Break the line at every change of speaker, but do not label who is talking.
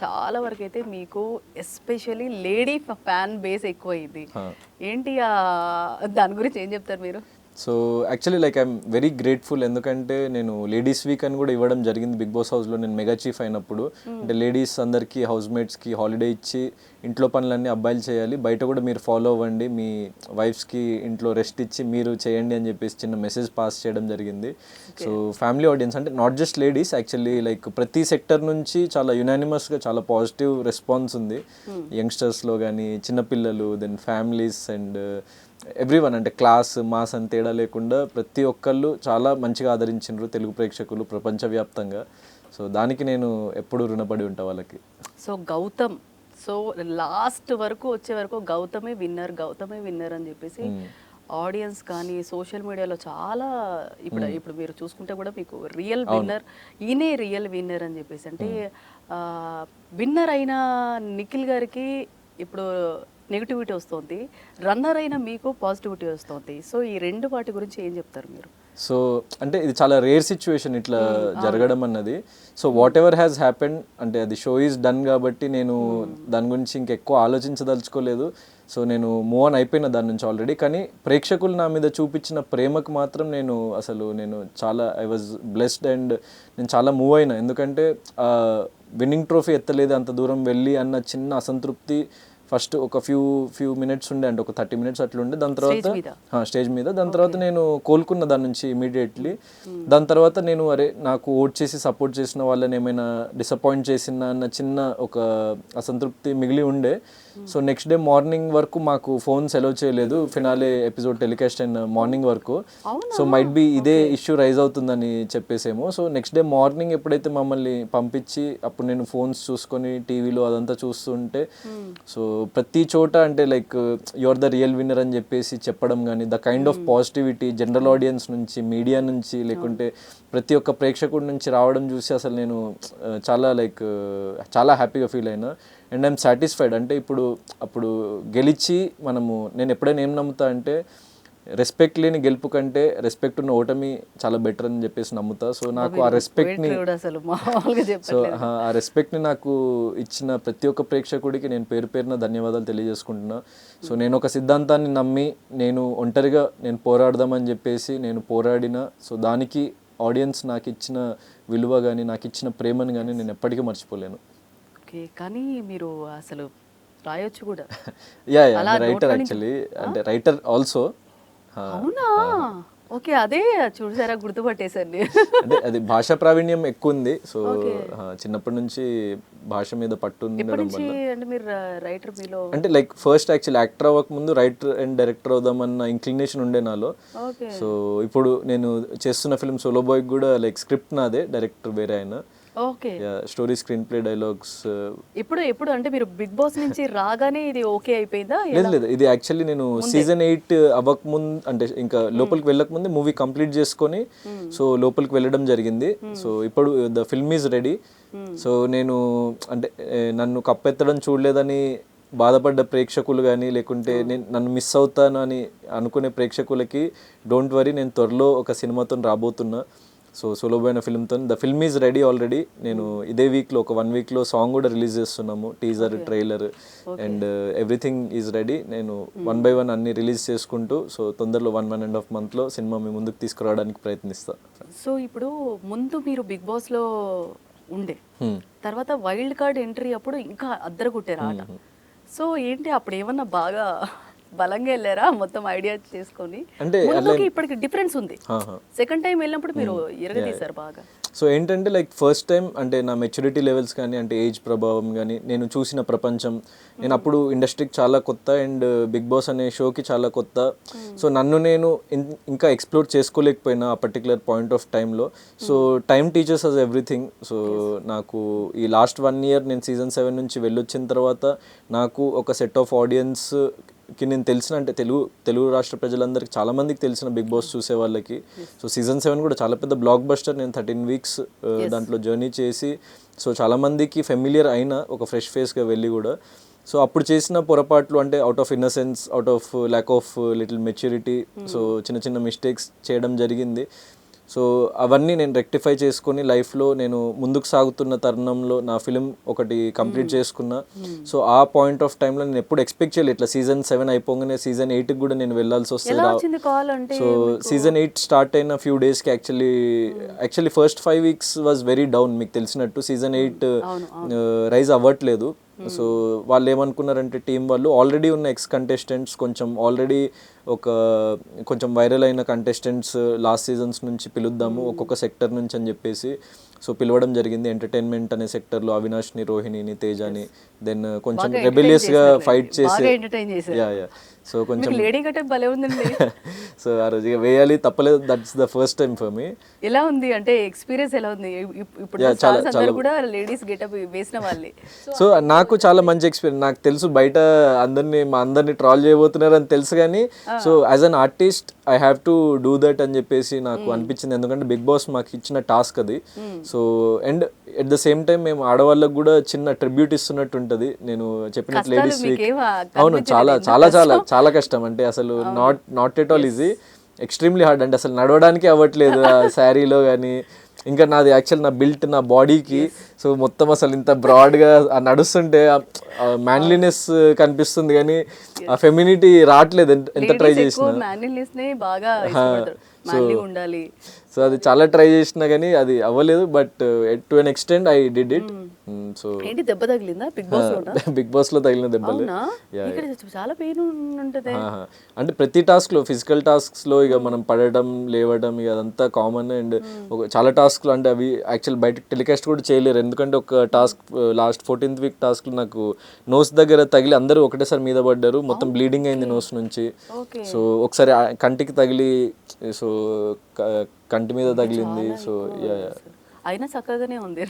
చాలా వరకైతే మీకు ఎస్పెషల్లీ లేడీ ఫ్యాన్ బేస్ ఎక్కువైంది. ఏంటి దాని గురించి ఏం చెప్తారు మీరు?
So actually like I'm very grateful, ఎందుకంటే నేను లేడీస్ వీక్ అని కూడా ఇవ్వడం జరిగింది బిగ్ బాస్ హౌస్లో. నేను మెగా చీఫ్ అయినప్పుడు అంటే లేడీస్ అందరికీ హౌస్ మేట్స్కి హాలిడే ఇచ్చి ఇంట్లో పనులన్నీ అబ్బాయిలు చేయాలి, బయట కూడా మీరు ఫాలో అవ్వండి, మీ వైఫ్స్కి ఇంట్లో రెస్ట్ ఇచ్చి మీరు చేయండి అని చెప్పేసి చిన్న మెసేజ్ పాస్ చేయడం జరిగింది. సో ఫ్యామిలీ ఆడియన్స్ అంటే not just ladies, actually like ప్రతి సెక్టర్ నుంచి చాలా యునానిమస్గా చాలా పాజిటివ్ రెస్పాన్స్ ఉంది. యంగ్స్టర్స్లో కానీ చిన్నపిల్లలు, దెన్ ఫ్యామిలీస్ అండ్ ఎవ్రీవన్, అంటే క్లాస్ మాస్ అని తేడా లేకుండా ప్రతి ఒక్కళ్ళు చాలా మంచిగా ఆదరించారు తెలుగు ప్రేక్షకులు ప్రపంచవ్యాప్తంగా. సో దానికి నేను ఎప్పుడు రుణపడి ఉంటా వాళ్ళకి.
సో గౌతమ్, సో లాస్ట్ వరకు వచ్చే వరకు గౌతమే విన్నర్ అని చెప్పేసి ఆడియన్స్ కానీ సోషల్ మీడియాలో చాలా ఇప్పుడు మీరు చూసుకుంటే కూడా మీకు రియల్ విన్నర్, ఈయనే రియల్ విన్నర్ అని చెప్పేసి, అంటే విన్నర్ అయిన నిఖిల్ గారికి ఇప్పుడు నెగిటివిటీ వస్తుంది, రన్నర్ అయిన మీకు పాజిటివిటీ వస్తుంది. సో ఈ రెండు వాటి గురించి ఏం చెప్తారు మీరు?
సో అంటే ఇది చాలా రేర్ సిచ్యువేషన్ ఇట్లా జరగడం అన్నది. So what ever has happened, అంటే అది షో ఈజ్ డన్ కాబట్టి నేను దాని గురించి ఇంకెక్కువ ఆలోచించదలుచుకోలేదు. సో నేను మూవ్ ఆన్ అయిపోయిన దాని నుంచి ఆల్రెడీ. కానీ ప్రేక్షకులు నా మీద చూపించిన ప్రేమకు మాత్రం నేను చాలా ఐ వాజ్ బ్లెస్డ్ అండ్ నేను చాలా మూవ్ అయినా. ఎందుకంటే విన్నింగ్ ట్రోఫీ ఎత్తలేదు అంత దూరం వెళ్ళి అన్న చిన్న అసంతృప్తి ఫస్ట్ ఒక ఫ్యూ మినిట్స్ ఉండే, అంటే ఒక 30 minutes అట్లా ఉండే. దాని తర్వాత స్టేజ్ మీద దాని తర్వాత నేను కోలుకున్న దాని నుంచి ఇమీడియట్లీ. దాని తర్వాత నేను నాకు ఓట్ చేసి సపోర్ట్ చేసిన వాళ్ళని ఏమైనా డిసప్పాయింట్ చేసిన అన్న చిన్న ఒక అసంతృప్తి మిగిలి ఉండే. సో నెక్స్ట్ డే మార్నింగ్ వరకు మాకు ఫోన్స్ అలౌ చేయలేదు, ఫినాలే ఎపిసోడ్ టెలికాస్ట్ అయిన మార్నింగ్ వరకు. సో మైట్ బి ఇదే ఇష్యూ రైజ్ అవుతుందని చెప్పేసేమో. సో నెక్స్ట్ డే మార్నింగ్ ఎప్పుడైతే మమ్మల్ని పంపించి అప్పుడు నేను ఫోన్స్ చూసుకొని టీవీలో అదంతా చూస్తుంటే, సో ప్రతి చోట అంటే like your the real winner అని చెప్పేసి చెప్పడం కానీ, the kind of positivity general audience నుంచి, మీడియా నుంచి, లేకుంటే ప్రతి ఒక్క ప్రేక్షకుడి నుంచి రావడం చూసి అసలు నేను చాలా హ్యాపీగా ఫీల్ అయినా. And I'm satisfied. అంటే అప్పుడు గెలిచి నేను ఎప్పుడైనా ఏం నమ్ముతా అంటే రెస్పెక్ట్ లేని గెలుపు కంటే రెస్పెక్ట్ ఉన్న ఓటమి చాలా బెటర్ అని చెప్పేసి నమ్ముతా. సో నాకు ఆ రెస్పెక్ట్ని నాకు ఇచ్చిన ప్రతి ఒక్క ప్రేక్షకుడికి నేను పేరున ధన్యవాదాలు తెలియజేసుకుంటున్నా. సో నేను ఒక సిద్ధాంతాన్ని నమ్మి నేను ఒంటరిగా పోరాడదామని చెప్పేసి నేను పోరాడిన. సో దానికి ఆడియన్స్ నాకు ఇచ్చిన విలువ కానీ, నాకు ఇచ్చిన ప్రేమను కానీ నేను ఎప్పటికీ మర్చిపోలేను.
ఓకే, కానీ మీరు అసలు రాయొచ్చు కూడా.
యా రైటర్, యాక్చువల్లీ అంటే రైటర్ ఆల్సో.
అవునా? ఓకే, అదే చూసారా, గుర్తుపట్టేసండి.
అంటే అది భాషా ప్రావీణ్యం ఎక్కువ ఉంది. సో చిన్నప్పటి నుంచి భాష మీద పట్టు ఉండడం వల్ల.
అంటే మీరు రైటర్ మీలో
అంటే లైక్ ఫస్ట్ యాక్చువల్లీ యాక్టర్ అవ్వక ముందు రైటర్ అండ్ డైరెక్టర్ అవుదామన్న ఇంక్లినేషన్ ఉండే నాలో. సో ఇప్పుడు నేను చేస్తున్న ఫిల్మ్ సోలో బాయ్ కూడా లైక్ స్క్రిప్ట్ నాదే, డైరెక్టర్ వేరే ఆయన.
Okay,
story, screen play, dialogues.
ఇప్పుడు అంటే మీరు బిగ్ బాస్ నుంచి రాగానే ఇది ఓకే అయిపోయిందా?
లేదు, ఇది యాక్చువల్లీ నేను సీజన్ 8 అవ్వక ముందు, అంటే ఇంకా లోపలికి వెళ్ళక ముందే మూవీ కంప్లీట్ చేసుకొని సో లోపలికి వెళ్ళడం జరిగింది. సో ఇప్పుడు the film is ready. So నేను అంటే నన్ను కప్పెత్తడం చూడలేదని బాధపడ్డ ప్రేక్షకులు కానీ, లేకుంటే నన్ను మిస్ అవుతాను అని అనుకునే ప్రేక్షకులకి డోంట్ వరీ, నేను త్వరలో ఒక సినిమాతో రాబోతున్నా. సో సోలోబోయిన ఫిల్మ్తో the film is ready already. నేను ఇదే వీక్లో ఒక 1 weekలో సాంగ్ కూడా రిలీజ్ చేస్తున్నాము, teaser, trailer and everything is ready. నేను 1 by 1 అన్ని రిలీజ్ చేసుకుంటూ సో తొందరలో 1.5 monthలో సినిమా మీ ముందుకు తీసుకురావడానికి ప్రయత్నిస్తాను.
సో ఇప్పుడు ముందు మీరు బిగ్ బాస్లో ఉండే తర్వాత వైల్డ్ కార్డ్ ఎంట్రీ అప్పుడు ఇంకా అద్దరగొట్టారు ఆట. సో ఏంటి అప్పుడు ఏమన్నా బాగా బలంగా వెళ్ళారా మొత్తం ఐడియా చేసుకొని? అంటే ఇప్పటికి డిఫరెన్స్ ఉంది. సెకండ్ టైం వెళ్ళినప్పుడు మీరు ఎరగదీశారు బాగా.
సో ఏంటంటే లైక్ ఫస్ట్ టైం అంటే నా మెచ్యూరిటీ లెవెల్స్ కానీ, అంటే ఏజ్ ప్రభావం కానీ, నేను చూసిన ప్రపంచం, నేను అప్పుడు ఇండస్ట్రీకి చాలా కొత్త అండ్ బిగ్ బాస్ అనే షోకి చాలా కొత్త. సో నన్ను నేను ఇంకా ఎక్స్ప్లోర్ చేసుకోలేకపోయినా ఆ particular point of time. So time teachers us everything. So నాకు ఈ లాస్ట్ 1 year నేను సీజన్ 7 నుంచి వెళ్ళొచ్చిన తర్వాత నాకు ఒక సెట్ ఆఫ్ ఆడియన్స్కి నేను తెలిసిన, అంటే తెలుగు రాష్ట్ర ప్రజలందరికీ చాలామందికి తెలిసిన బిగ్ బాస్ చూసే వాళ్ళకి. సో సీజన్ 7 కూడా చాలా పెద్ద బ్లాక్ బస్టర్. నేను 13 weeks దాంట్లో జర్నీ చేసి సో చాలామందికి ఫెమిలియర్ అయిన ఒక ఫ్రెష్ ఫేస్గా వెళ్ళి కూడా. సో అప్పుడు చేసిన పొరపాట్లు అంటే out of innocence, out of lack of little maturity, so చిన్న చిన్న మిస్టేక్స్ చేయడం జరిగింది. సో అవన్నీ నేను రెక్టిఫై చేసుకొని లైఫ్లో నేను ముందుకు సాగుతున్న తరుణంలో నా ఫిలిం ఒకటి కంప్లీట్ చేసుకున్నా. సో ఆ పాయింట్ ఆఫ్ టైంలో నేను ఎప్పుడు ఎక్స్పెక్ట్ చేయలేదు ఇట్లా సీజన్ 7 అయిపోగానే సీజన్ 8కి కూడా నేను వెళ్ళాల్సి
ఎలా
వస్తుంది.
వచ్చింది కాల్ అంటే
సో సీజన్ 8 స్టార్ట్ అయిన ఫ్యూ డేస్కి actually first 5 weeks was very down. మీకు తెలిసినట్టు సీజన్ 8 రైజ్ అవ్వట్లేదు. సో వాళ్ళు ఏమనుకున్నారంటే టీం వాళ్ళు ఆల్రెడీ ఉన్న ఎక్స్ కంటెస్టెంట్స్ ఆల్రెడీ కొంచెం వైరల్ అయిన కంటెస్టెంట్స్ లాస్ట్ సీజన్స్ నుంచి పిలుద్దాము ఒక్కొక్క సెక్టర్ నుంచి అని చెప్పేసి సో పిలవడం జరిగింది. ఎంటర్టైన్మెంట్ అనే సెక్టర్లో అవినాష్ని, రోహిణిని, తేజాని, దెన్ కొంచెం రెబెలియస్గా ఫైట్ చేసి సో కొంచెం
లేడీ గెటప్ భలే ఉందండి.
సో ఆ రోజు వేయాలి తప్పలేదు. That's the first time for me.
ఎలా ఉంది అంటే ఎక్స్పీరియన్స్ ఎలా ఉంది? ఇప్పుడు అందరూ కూడా లేడీస్ గెటప్ వేసిన వాళ్ళే.
సో నాకు చాలా మంచి ఎక్స్పీరియన్స్. నాకు తెలుసు బయట అందరినీ ట్రాల్ చేయబోతున్నారు అని తెలుసు, కానీ so as an artist I have to do that అని చెప్పేసి నాకు అనిపించింది. ఎందుకంటే బిగ్ బాస్ మాకు ఇచ్చిన టాస్క్ అది. So and at the same time మేము ఆడవాళ్ళకు కూడా చిన్న ట్రిబ్యూట్ ఇస్తున్నట్టు ఉంటుంది. నేను చెప్పినట్టు లేడీస్ వీక్ అవును, చాలా చాలా చాలా చాలా కష్టం. అంటే అసలు not at all easy, extremely hard. అంటే అసలు నడవడానికి అవ్వట్లేదు ఆ శారీలో కానీ. ఇంకా నాది యాక్చువల్ నా బిల్ట్ నా బాడీకి సో మొత్తం అసలు ఇంత బ్రాడ్గా నడుస్తుంటే మ్యాన్లీనెస్ కనిపిస్తుంది, కానీ ఆ ఫెమినిటీ రావట్లేదు ఎంత ట్రై చేసినా. సో అది చాలా ట్రై చేసినా కానీ అది అవ్వలేదు. But to an extent I did it. So
ఏంటి దెబ్బ తగిలిందా బిగ్ బాస్ లో?
బిగ్ బాస్ లో తగిలిన దెబ్బలు
చాలా పెయిన్ ఉంటుంది.
అంటే ప్రతి టాస్క్ లో ఫిజికల్ టాస్క్స్ లో ఇక మనం పడటం లేవడం ఇక అదంతా కామన్. అండ్ చాలా టాస్క్లు అంటే అవి యాక్చువల్ బయట టెలికాస్ట్ కూడా చేయలేరు. ఎందుకంటే ఒక task last 14th week task నాకు నోస్ దగ్గర తగిలి అందరూ ఒకటేసారి మీద పడ్డారు. మొత్తం బ్లీడింగ్ అయింది నోస్ నుంచి. సో ఒకసారి కంటికి తగిలి సో కంటి మీద తగిలింది. సో
అయినా చక్కగానే ఉంది.